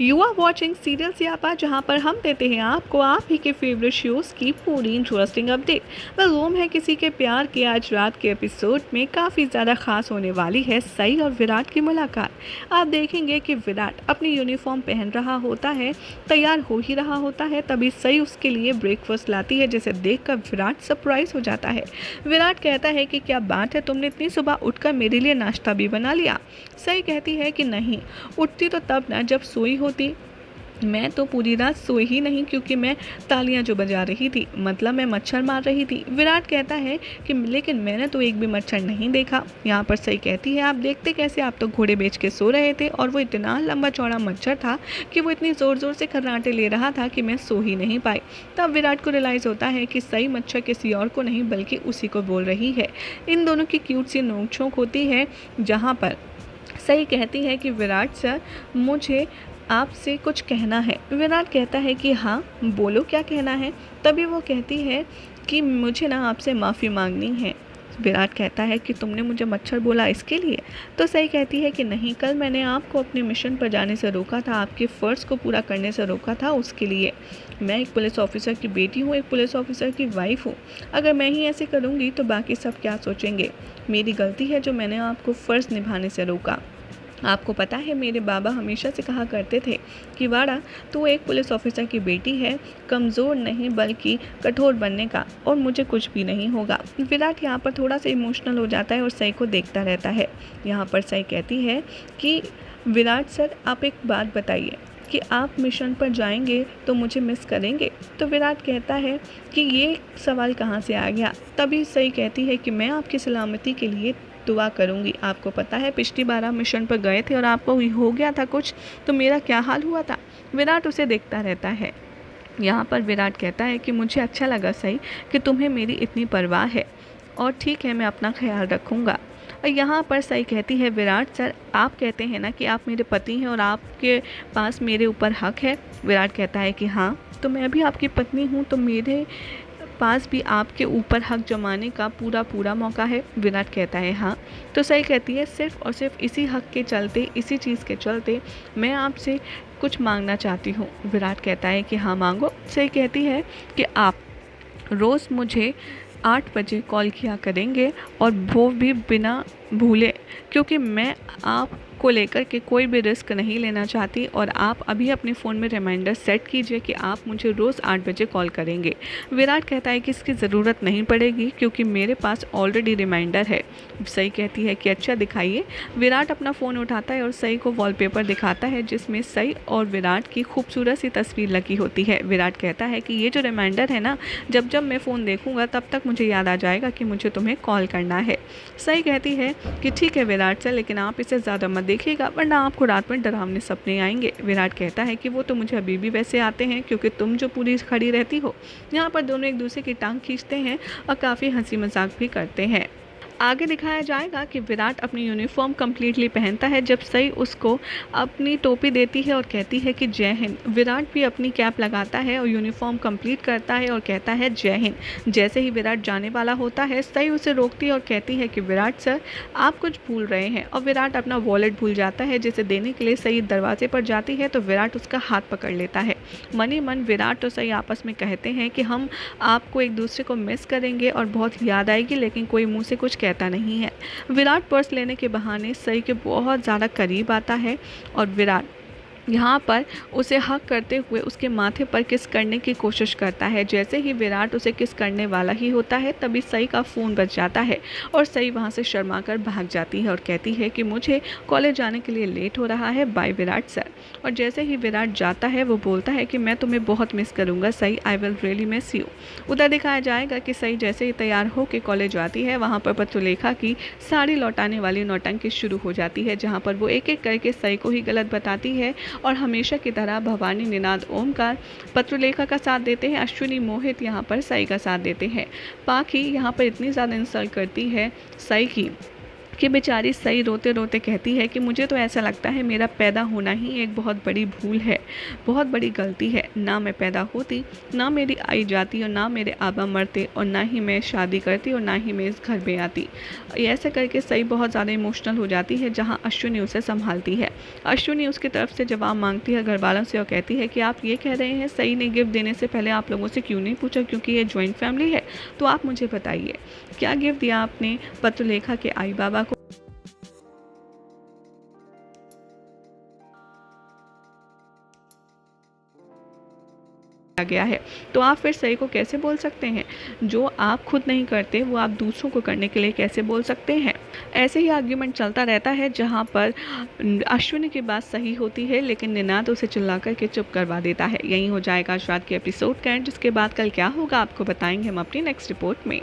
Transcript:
You are watching serial सियापा, जहां पर हम देते हैं आपको आप ही के फेवरेट शोज़ की पूरी इंटरेस्टिंग अपडेट। रोम है किसी के प्यार के आज रात के एपिसोड में काफ़ी ज़्यादा खास होने वाली है सई और विराट की मुलाकात। आप देखेंगे कि विराट अपनी यूनिफॉर्म पहन रहा होता है, तैयार हो ही रहा होता है, तभी सई उसके लिए ब्रेकफास्ट लाती है, जिसे देखकर विराट सरप्राइज हो जाता है। विराट कहता है कि क्या बात है, तुमने इतनी सुबह उठकर मेरे लिए नाश्ता भी बना लिया। सई कहती है कि नहीं, उठती तो तब ना जब सोई होती। मैं तो पूरी रात सोई ही नहीं, क्योंकि मैं तालियां जो बजा रही थी, मतलब मैं मच्छर मार रही थी। विराट कहता है कि लेकिन मैंने तो एक भी मच्छर नहीं देखा। यहाँ पर सही कहती है, आप देखते कैसे, आप तो घोड़े बेच के सो रहे थे और वो इतना लंबा चौड़ा मच्छर था कि वो इतनी ज़ोर ज़ोर से खर्राटे ले रहा था कि मैं सो ही नहीं पाई। तब विराट को रियलाइज़ होता है कि सही मच्छर किसी और को नहीं बल्कि उसी को बोल रही है। इन दोनों की क्यूट सी नोक-झोंक होती है, जहाँ पर सही कहती है कि विराट सर, मुझे आपसे कुछ कहना है। विराट कहता है कि हाँ बोलो, क्या कहना है। तभी वो कहती है कि मुझे ना आपसे माफ़ी मांगनी है। विराट कहता है कि तुमने मुझे मच्छर बोला इसके लिए। तो सही कहती है कि नहीं, कल मैंने आपको अपने मिशन पर जाने से रोका था, आपके फ़र्ज़ को पूरा करने से रोका था, उसके लिए। मैं एक पुलिस ऑफिसर की बेटी हूँ, एक पुलिस ऑफिसर की वाइफ हूँ। अगर मैं ही ऐसे करूँगी तो बाकी सब क्या सोचेंगे। मेरी गलती है जो मैंने आपको फ़र्ज़ निभाने से रोका। आपको पता है, मेरे बाबा हमेशा से कहा करते थे कि वाड़ा, तू एक पुलिस ऑफिसर की बेटी है, कमज़ोर नहीं बल्कि कठोर बनने का, और मुझे कुछ भी नहीं होगा। विराट यहाँ पर थोड़ा सा इमोशनल हो जाता है और सई को देखता रहता है। यहाँ पर सई कहती है कि विराट सर, आप एक बात बताइए कि आप मिशन पर जाएंगे तो मुझे मिस करेंगे। तो विराट कहता है कि ये सवाल कहाँ से आ गया। तभी सई कहती है कि मैं आपकी सलामती के लिए दुआ करूंगी। आपको पता है, पिछली बार आप मिशन पर गए थे और आपको हो गया था कुछ, तो मेरा क्या हाल हुआ था। विराट उसे देखता रहता है। यहाँ पर विराट कहता है कि मुझे अच्छा लगा सही कि तुम्हें मेरी इतनी परवाह है, और ठीक है, मैं अपना ख्याल रखूँगा। और यहाँ पर सही कहती है, विराट सर, आप कहते हैं ना कि आप मेरे पति हैं और आपके पास मेरे ऊपर हक है। विराट कहता है कि हाँ, तो मैं भी आपकी पत्नी हूँ, तो मेरे पास भी आपके ऊपर हक जमाने का पूरा मौका है। विराट कहता है हाँ। तो सही कहती है, सिर्फ़ और सिर्फ इसी हक के चलते, इसी चीज़ के चलते मैं आपसे कुछ मांगना चाहती हूँ। विराट कहता है कि हाँ मांगो। सही कहती है कि आप रोज़ मुझे 8 बजे कॉल किया करेंगे, और वो भी बिना भूले, क्योंकि मैं आपको लेकर के कोई भी रिस्क नहीं लेना चाहती, और आप अभी अपने फ़ोन में रिमाइंडर सेट कीजिए कि आप मुझे रोज़ 8 बजे कॉल करेंगे। विराट कहता है कि इसकी ज़रूरत नहीं पड़ेगी, क्योंकि मेरे पास ऑलरेडी रिमाइंडर है। सई कहती है कि अच्छा दिखाइए। विराट अपना फ़ोन उठाता है और सई को वॉलपेपर दिखाता है, जिसमें सई और विराट की खूबसूरत सी तस्वीर लगी होती है। विराट कहता है कि ये जो रिमाइंडर है ना, जब जब मैं फ़ोन देखूँगा तब तक मुझे याद आ जाएगा कि मुझे तुम्हें कॉल करना है। सई कहती है कि ठीक है विराट सर, लेकिन आप इसे ज़्यादा मत देखिएगा, वरना आपको रात में डरावने सपने आएंगे। विराट कहता है कि वो तो मुझे अभी भी वैसे आते हैं, क्योंकि तुम जो पूरी खड़ी रहती हो। यहाँ पर दोनों एक दूसरे की टांग खींचते हैं और काफ़ी हंसी मजाक भी करते हैं। आगे दिखाया जाएगा कि विराट अपनी यूनिफॉर्म कम्प्लीटली पहनता है जब सई उसको अपनी टोपी देती है और कहती है कि जय हिंद। विराट भी अपनी कैप लगाता है और यूनिफॉर्म कंप्लीट करता है और कहता है जय हिंद। जैसे ही विराट जाने वाला होता है, सई उसे रोकती है और कहती है कि विराट सर, आप कुछ भूल रहे हैं। और विराट अपना वॉलेट भूल जाता है, जिसे देने के लिए सई दरवाजे पर जाती है तो विराट उसका हाथ पकड़ लेता है। मन ही मन विराट और सई आपस में कहते हैं कि हम आपको एक दूसरे को मिस करेंगे और बहुत याद आएगी, लेकिन कोई मुँह से कुछ कहता नहीं है। विराट पर्स लेने के बहाने सई के बहुत ज़्यादा करीब आता है और विराट यहाँ पर उसे हक करते हुए उसके माथे पर किस करने की कोशिश करता है। जैसे ही विराट उसे किस करने वाला ही होता है, तभी सई का फ़ोन बज जाता है और सई वहाँ से शर्मा कर भाग जाती है और कहती है कि मुझे कॉलेज जाने के लिए लेट हो रहा है, बाय विराट सर। और जैसे ही विराट जाता है, वो बोलता है कि मैं तुम्हें बहुत मिस करूँगा Sai, I will really miss you. उधर दिखाया जाएगा कि सई जैसे ही तैयार होकर कॉलेज आती है, वहाँ पर पत्रलेखा की साड़ी लौटाने वाली नौटंकी शुरू हो जाती है, जहाँ पर वो एक एक करके सई को ही गलत बताती है। और हमेशा की तरह भवानी, निनाद, ओमकार पत्रलेखा का साथ देते हैं। अश्विनी, मोहित यहाँ पर सई का साथ देते हैं। पाखी यहाँ पर इतनी ज़्यादा इंसल्ट करती है सई की कि बेचारी सई रोते रोते कहती है कि मुझे तो ऐसा लगता है मेरा पैदा होना ही एक बहुत बड़ी भूल है, बहुत बड़ी गलती है। ना मैं पैदा होती, ना मेरी आई जाती और ना मेरे आबा मरते और ना ही मैं शादी करती और ना ही मैं इस घर में आती। ऐसा करके सई बहुत ज़्यादा इमोशनल हो जाती है, जहाँ अश्विनी उसे संभालती है। अश्विनी उसकी तरफ से जवाब मांगती है घर वालों से और कहती है कि आप ये कह रहे हैं सई ने गिफ्ट देने से पहले आप लोगों से क्यों नहीं पूछा, क्योंकि ये जॉइंट फैमिली है। तो आप मुझे बताइए क्या गिफ्ट दिया आपने पत्रलेखा के आई बाबा को? गया है, तो आप फिर सही को कैसे बोल सकते हैं? जो आप खुद नहीं करते वो आप दूसरों को करने के लिए कैसे बोल सकते हैं? ऐसे ही आर्ग्यूमेंट चलता रहता है, जहां पर अश्विनी की बात सही होती है लेकिन निनाद उसे चिल्ला करके चुप करवा देता है। यही हो जाएगा आज रात के एपिसोड का एंड, जिसके बाद कल क्या होगा आपको बताएंगे हम अपनी नेक्स्ट रिपोर्ट में।